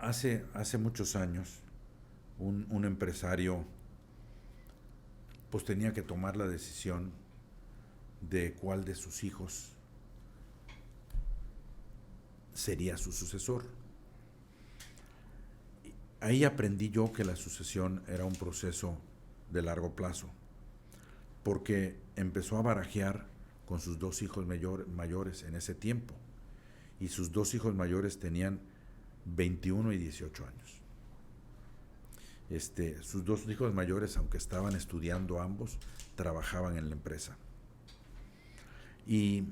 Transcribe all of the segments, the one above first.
hace muchos años, un empresario pues tenía que tomar la decisión de cuál de sus hijos sería su sucesor. Ahí aprendí yo que la sucesión era un proceso de largo plazo, porque empezó a barajear con sus dos hijos mayores en ese tiempo, y sus dos hijos mayores tenían 21 y 18 años. Sus dos hijos mayores, aunque estaban estudiando ambos, trabajaban en la empresa. Y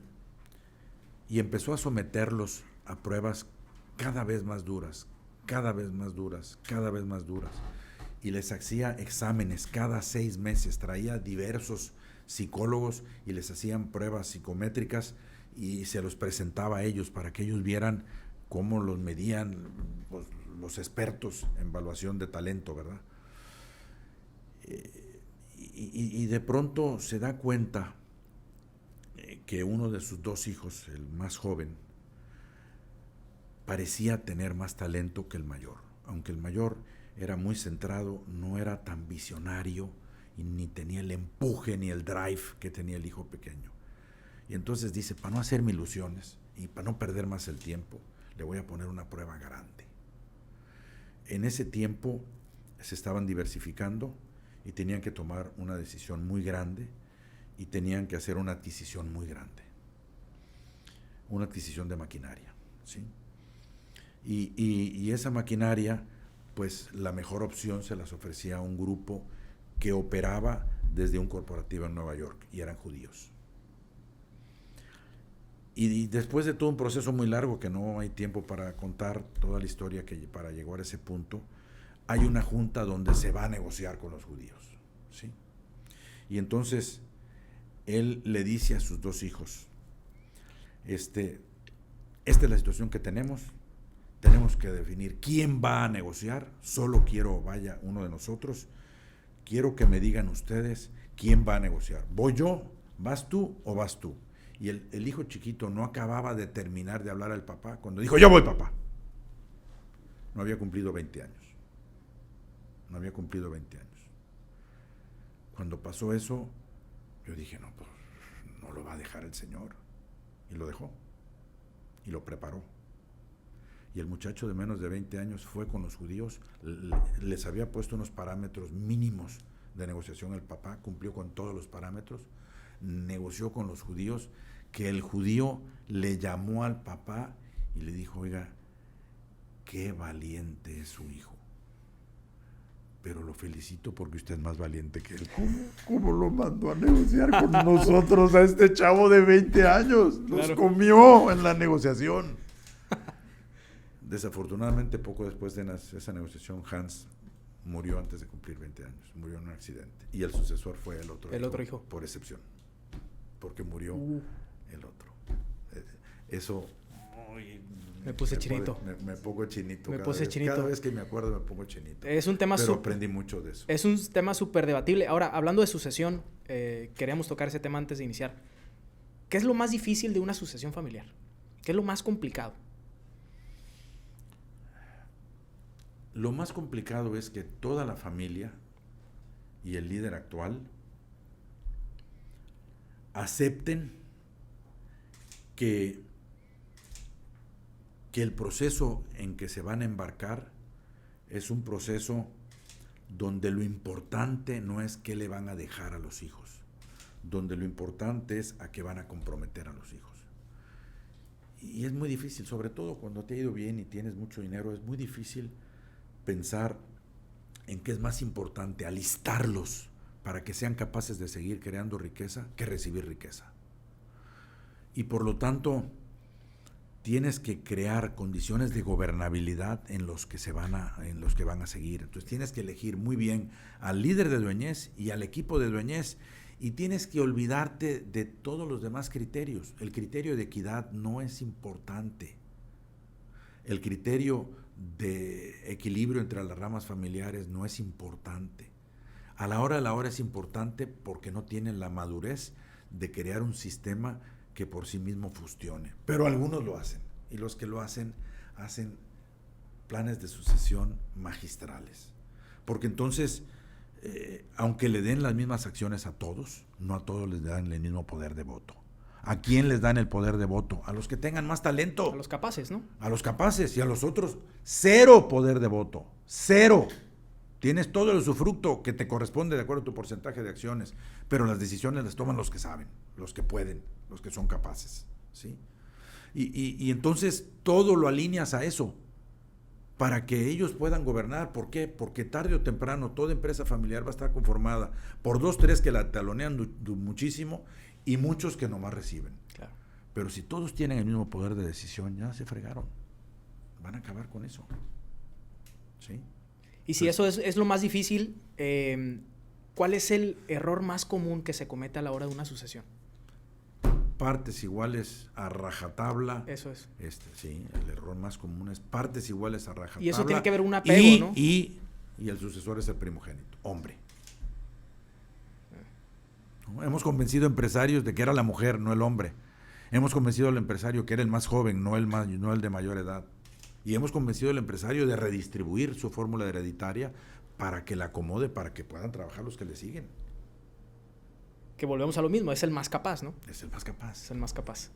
empezó a someterlos a pruebas cada vez más duras, cada vez más duras, cada vez más duras. Y les hacía exámenes cada 6 meses, traía diversos psicólogos y les hacían pruebas psicométricas y se los presentaba a ellos para que ellos vieran cómo los medían pues, los expertos en evaluación de talento, ¿verdad? Y de pronto se da cuenta que uno de sus dos hijos, el más joven, parecía tener más talento que el mayor. Aunque el mayor era muy centrado, no era tan visionario y ni tenía el empuje ni el drive que tenía el hijo pequeño. Y entonces dice, para no hacerme ilusiones y para no perder más el tiempo, le voy a poner una prueba grande. En ese tiempo se estaban diversificando y tenían que tomar una decisión muy grande y tenían que hacer una adquisición muy grande. Una adquisición de maquinaria, ¿sí? Y esa maquinaria, pues la mejor opción se las ofrecía a un grupo que operaba desde un corporativo en Nueva York y eran judíos. Y después de todo un proceso muy largo, que no hay tiempo para contar toda la historia que para llegar a ese punto, hay una junta donde se va a negociar con los judíos, ¿sí? Y entonces él le dice a sus dos hijos, esta es la situación que tenemos que definir quién va a negociar, solo quiero vaya uno de nosotros, quiero que me digan ustedes quién va a negociar, ¿voy yo, vas tú o vas tú? Y el hijo chiquito no acababa de terminar de hablar al papá cuando dijo, yo voy, papá. No había cumplido 20 años. No había cumplido 20 años. Cuando pasó eso, yo dije, no, pues no lo va a dejar el Señor. Y lo dejó. Y lo preparó. Y el muchacho de menos de 20 años fue con los judíos, les había puesto unos parámetros mínimos de negociación el papá, cumplió con todos los parámetros, negoció con los judíos, que el judío le llamó al papá y le dijo, oiga, qué valiente es su hijo, pero lo felicito porque usted es más valiente que él. ¿Cómo lo mandó a negociar con nosotros a este chavo de 20 años? Nos comió en la negociación. Desafortunadamente, poco después de esa negociación, Hans murió antes de cumplir 20 años, murió en un accidente. Y el sucesor fue el otro hijo, por excepción, porque murió el otro. Eso... Me puse chinito. Me pongo chinito. Cada vez que me acuerdo me pongo chinito. Es un tema pero aprendí mucho de eso. Es un tema súper debatible. Ahora, hablando de sucesión, queríamos tocar ese tema antes de iniciar. ¿Qué es lo más difícil de una sucesión familiar? ¿Qué es lo más complicado? Lo más complicado es que toda la familia y el líder actual acepten que el proceso en que se van a embarcar es un proceso donde lo importante no es qué le van a dejar a los hijos, donde lo importante es a qué van a comprometer a los hijos. Y es muy difícil, sobre todo cuando te ha ido bien y tienes mucho dinero, es muy difícil pensar en qué es más importante alistarlos para que sean capaces de seguir creando riqueza que recibir riqueza. Y por lo tanto, tienes que crear condiciones de gobernabilidad en los que van a seguir. Entonces tienes que elegir muy bien al líder de dueñez y al equipo de dueñez, y tienes que olvidarte de todos los demás criterios. El criterio de equidad no es importante. El criterio de equilibrio entre las ramas familiares no es importante. A la hora de la hora es importante porque no tienen la madurez de crear un sistema que por sí mismo funcione. Pero algunos lo hacen, y los que lo hacen planes de sucesión magistrales. Porque entonces, aunque le den las mismas acciones a todos, no a todos les dan el mismo poder de voto. ¿A quién les dan el poder de voto? A los que tengan más talento. A los capaces, ¿no? A los capaces, y a los otros, cero poder de voto. Cero. Tienes todo el usufructo que te corresponde de acuerdo a tu porcentaje de acciones, pero las decisiones las toman los que saben, los que pueden, los que son capaces, ¿sí? Y entonces todo lo alineas a eso, para que ellos puedan gobernar. ¿Por qué? Porque tarde o temprano toda empresa familiar va a estar conformada por 2, 3 que la talonean muchísimo y muchos que nomás reciben. Claro. Pero si todos tienen el mismo poder de decisión, ya se fregaron. Van a acabar con eso. ¿Sí? Y si eso es lo más difícil, ¿cuál es el error más común que se comete a la hora de una sucesión? Partes iguales a rajatabla. Eso es. Sí, el error más común es partes iguales a rajatabla. Y eso tiene que ver un apego, ¿no? Y el sucesor es el primogénito, hombre. ¿No? Hemos convencido a empresarios de que era la mujer, no el hombre. Hemos convencido al empresario que era el más joven, no el de mayor edad. Y hemos convencido al empresario de redistribuir su fórmula hereditaria para que la acomode, para que puedan trabajar los que le siguen. Que volvemos a lo mismo, es el más capaz, ¿no? Es el más capaz. Es el más capaz.